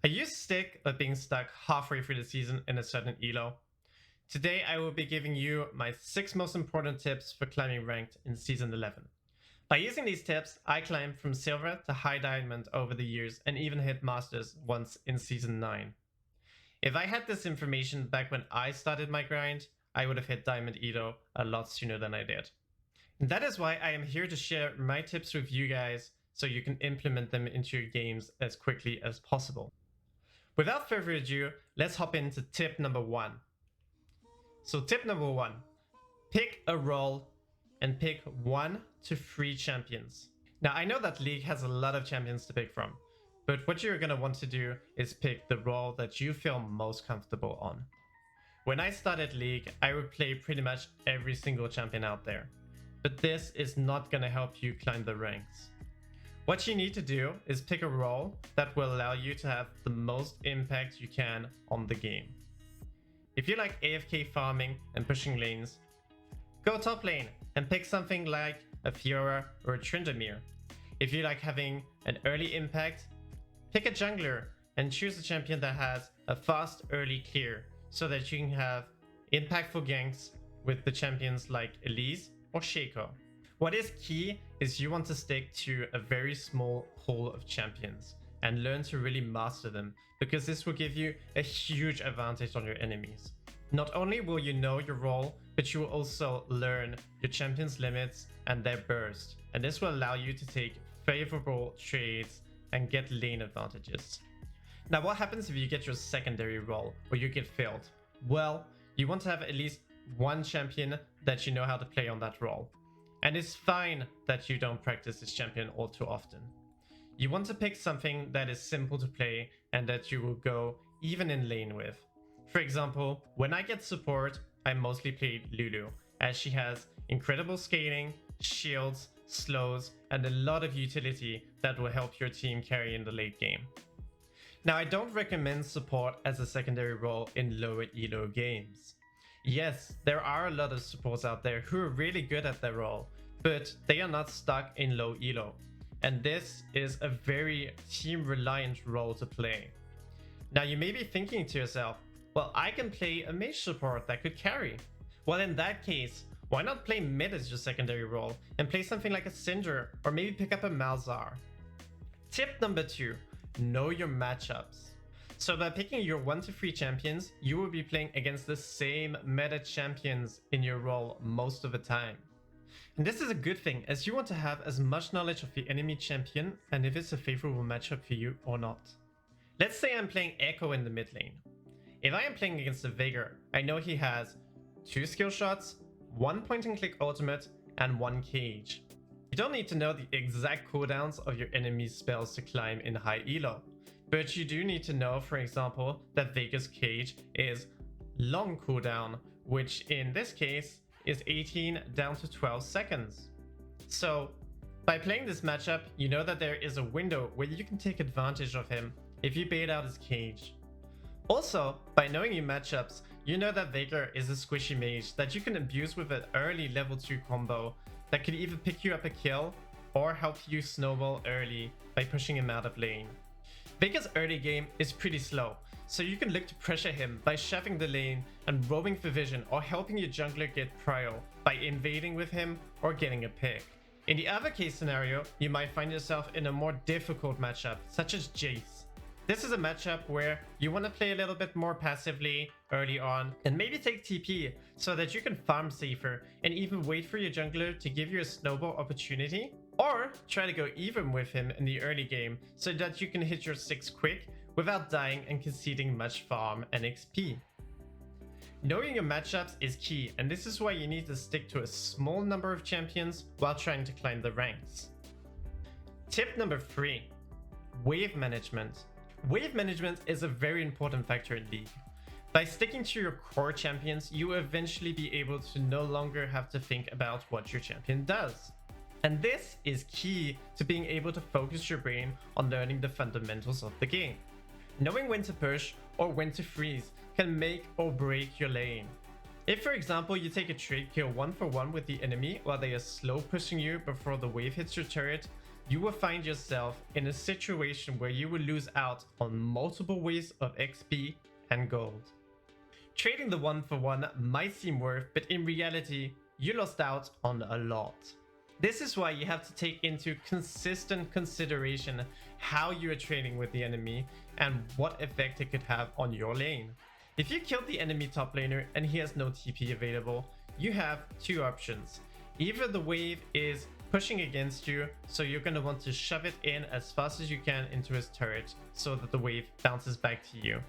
Are you sick of being stuck halfway through the season in a certain elo? Today I will be giving you my 6 most important tips for climbing ranked in Season 11. By using these tips, I climbed from Silver to High Diamond over the years and even hit Masters once in Season 9. If I had this information back when I started my grind, I would have hit Diamond Elo a lot sooner than I did. And that is why I am here to share my tips with you guys so you can implement them into your games as quickly as possible. Without further ado, let's hop into tip number 1. So tip number 1, pick a role and pick 1 to 3 champions. Now I know that League has a lot of champions to pick from, but what you're going to want to do is pick the role that you feel most comfortable on. When I started League, I would play pretty much every single champion out there, but this is not going to help you climb the ranks. What you need to do is pick a role that will allow you to have the most impact you can on the game. If you like AFK farming and pushing lanes, go top lane and pick something like a Fiora or a Tryndamere. If you like having an early impact, pick a jungler and choose a champion that has a fast early clear so that you can have impactful ganks with the champions like Elise or Shaco. What is key is you want to stick to a very small pool of champions and learn to really master them, because this will give you a huge advantage on your enemies. Not only will you know your role, but you will also learn your champion's limits and their burst, and this will allow you to take favorable trades and get lane advantages. Now what happens if you get your secondary role or you get failed? Well, you want to have at least one champion that you know how to play on that role. And it's fine that you don't practice this champion all too often. You want to pick something that is simple to play and that you will go even in lane with. For example, when I get support, I mostly play Lulu, as she has incredible scaling, shields, slows, and a lot of utility that will help your team carry in the late game. Now I don't recommend support as a secondary role in lower elo games. Yes, there are a lot of supports out there who are really good at their role, but they are not stuck in low elo. And this is a very team reliant role to play. Now you may be thinking to yourself, well, I can play a mage support that could carry. Well, in that case, why not play mid as your secondary role and play something like a Syndra or maybe pick up a Malzahar? Tip number 2, know your matchups. So by picking your 1 to 3 champions, you will be playing against the same meta champions in your role most of the time. And this is a good thing, as you want to have as much knowledge of the enemy champion and if it's a favorable matchup for you or not. Let's say I'm playing Echo in the mid lane. If I am playing against a Veigar, I know he has 2 skill shots, 1 point and click ultimate, and 1 cage. You don't need to know the exact cooldowns of your enemy's spells to climb in high elo. But you do need to know, for example, that Veigar's cage is long cooldown, which in this case is 18 down to 12 seconds. So by playing this matchup, you know that there is a window where you can take advantage of him if you bait out his cage. Also, by knowing your matchups, you know that Veigar is a squishy mage that you can abuse with an early level 2 combo that could either pick you up a kill or help you snowball early by pushing him out of lane. Veigar's early game is pretty slow, so you can look to pressure him by shoving the lane and roaming for vision or helping your jungler get prio by invading with him or getting a pick. In the other case scenario, you might find yourself in a more difficult matchup, such as Jace. This is a matchup where you want to play a little bit more passively early on and maybe take TP so that you can farm safer and even wait for your jungler to give you a snowball opportunity, or try to go even with him in the early game so that you can hit your 6 quick without dying and conceding much farm and XP. Knowing your matchups is key, and this is why you need to stick to a small number of champions while trying to climb the ranks. Tip number 3, wave management. Wave management is a very important factor in League. By sticking to your core champions, you will eventually be able to no longer have to think about what your champion does. And this is key to being able to focus your brain on learning the fundamentals of the game. Knowing when to push or when to freeze can make or break your lane. If, for example, you take a trade kill 1-for-1 with the enemy while they are slow pushing you before the wave hits your turret, you will find yourself in a situation where you will lose out on multiple waves of XP and gold. Trading the 1-for-1 might seem worth, but in reality, you lost out on a lot. This is why you have to take into consistent consideration how you are trading with the enemy and what effect it could have on your lane. If you killed the enemy top laner and he has no TP available, you have two options. Either the wave is pushing against you, so you're going to want to shove it in as fast as you can into his turret so that the wave bounces back to you.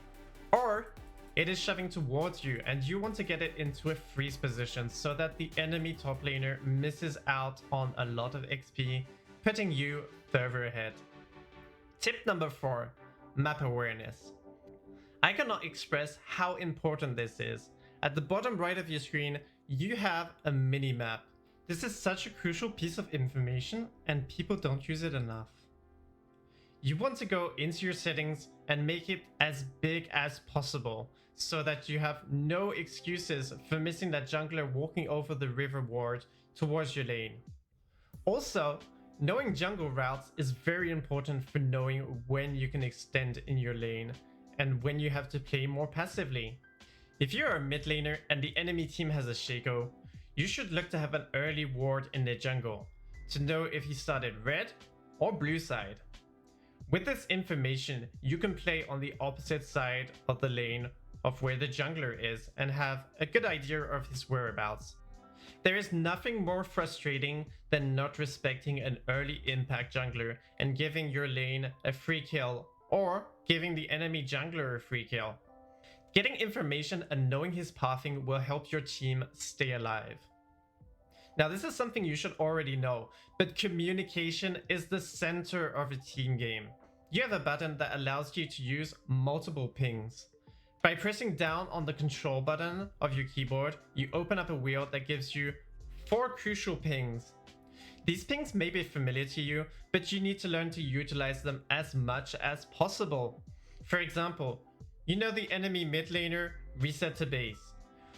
Or it is shoving towards you and you want to get it into a freeze position so that the enemy top laner misses out on a lot of XP, putting you further ahead. Tip number 4, map awareness. I cannot express how important this is. At the bottom right of your screen, you have a mini map. This is such a crucial piece of information and people don't use it enough. You want to go into your settings and make it as big as possible so that you have no excuses for missing that jungler walking over the river ward towards your lane. Also, knowing jungle routes is very important for knowing when you can extend in your lane and when you have to play more passively. If you're a mid laner and the enemy team has a Shaco, you should look to have an early ward in their jungle to know if he started red or blue side. With this information, you can play on the opposite side of the lane of where the jungler is and have a good idea of his whereabouts. There is nothing more frustrating than not respecting an early impact jungler and giving your lane a free kill or giving the enemy jungler a free kill. Getting information and knowing his pathing will help your team stay alive. Now, this is something you should already know, but communication is the center of a team game. You have a button that allows you to use multiple pings. By pressing down on the control button of your keyboard, you open up a wheel that gives you 4 crucial pings. These pings may be familiar to you, but you need to learn to utilize them as much as possible. For example, you know the enemy mid laner reset to base.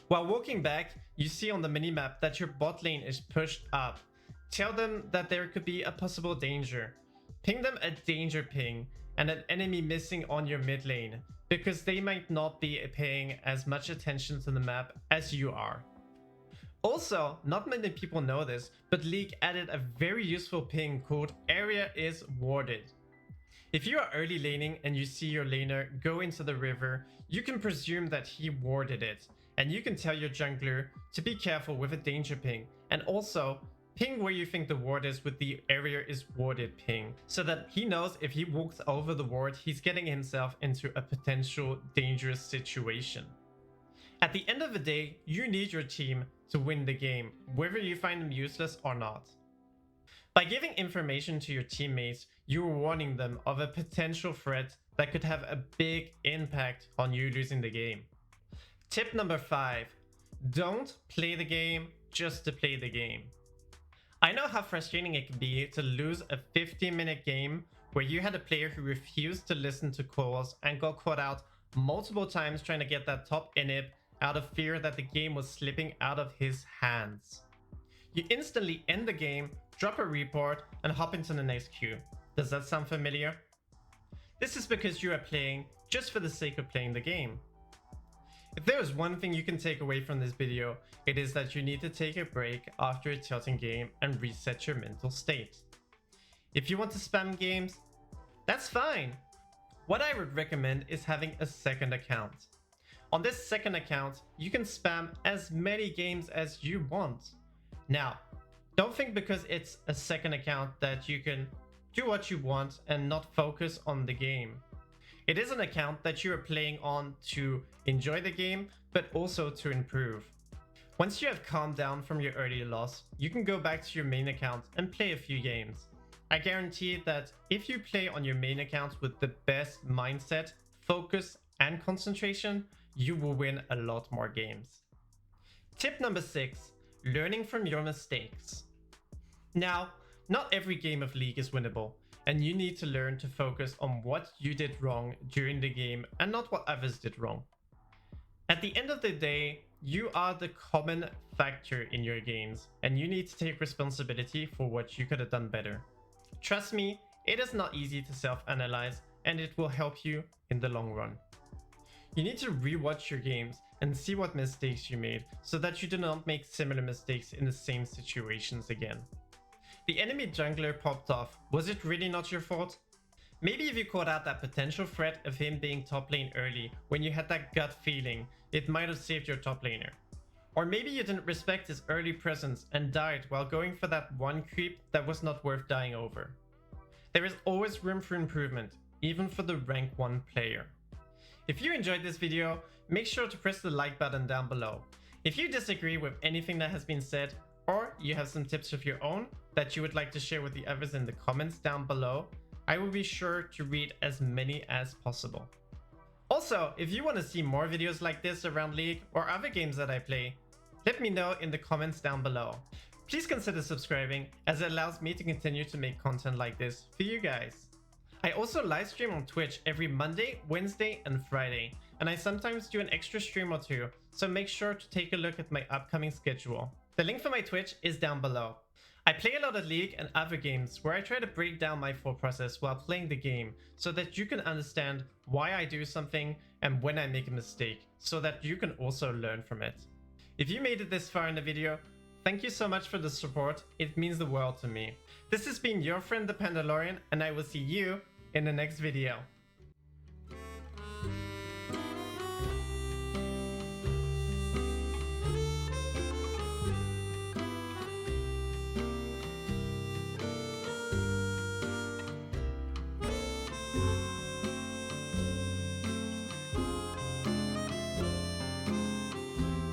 While walking back, you see on the minimap that your bot lane is pushed up. Tell them that there could be a possible danger. Ping them a danger ping and an enemy missing on your mid lane, because they might not be paying as much attention to the map as you are. Also, not many people know this, but League added a very useful ping called Area is Warded. If you are early laning and you see your laner go into the river, you can presume that he warded it, and you can tell your jungler to be careful with a danger ping, and also ping where you think the ward is with the area is warded ping, so that he knows if he walks over the ward, he's getting himself into a potential dangerous situation. At the end of the day, you need your team to win the game, whether you find them useless or not. By giving information to your teammates, you are warning them of a potential threat that could have a big impact on you losing the game. Tip number 5, don't play the game just to play the game. I know how frustrating it can be to lose a 15-minute game where you had a player who refused to listen to calls and got caught out multiple times trying to get that top inhib out of fear that the game was slipping out of his hands. You instantly end the game, drop a report, and hop into the next queue. Does that sound familiar? This is because you are playing just for the sake of playing the game. If there is one thing you can take away from this video, it is that you need to take a break after a tilting game and reset your mental state. If you want to spam games, that's fine. What I would recommend is having a second account. On this second account, you can spam as many games as you want. Now, don't think because it's a second account that you can do what you want and not focus on the game. It is an account that you are playing on to enjoy the game, but also to improve. Once you have calmed down from your early loss, you can go back to your main account and play a few games. I guarantee that if you play on your main account with the best mindset, focus, and concentration, you will win a lot more games. Tip number 6, learning from your mistakes. Now, not every game of League is winnable, and you need to learn to focus on what you did wrong during the game and not what others did wrong. At the end of the day, you are the common factor in your games, and you need to take responsibility for what you could have done better. Trust me, it is not easy to self-analyze, and it will help you in the long run. You need to rewatch your games and see what mistakes you made so that you do not make similar mistakes in the same situations again. The enemy jungler popped off. Was it really not your fault? Maybe if you caught out that potential threat of him being top lane early when you had that gut feeling, it might have saved your top laner. Or maybe you didn't respect his early presence and died while going for that one creep that was not worth dying over. There is always room for improvement, even for the rank 1 player. If you enjoyed this video, make sure to press the like button down below. If you disagree with anything that has been said, or you have some tips of your own that you would like to share with the others in the comments down below, I will be sure to read as many as possible. Also, if you want to see more videos like this around League or other games that I play, let me know in the comments down below. Please consider subscribing, as it allows me to continue to make content like this for you guys. I also live stream on Twitch every Monday, Wednesday, and Friday, and I sometimes do an extra stream or two, so make sure to take a look at my upcoming schedule. The link for my Twitch is down below. I play a lot of League and other games where I try to break down my thought process while playing the game so that you can understand why I do something and when I make a mistake, so that you can also learn from it. If you made it this far in the video, thank you so much for the support, it means the world to me. This has been your friend the Pandalorian, and I will see you in the next video.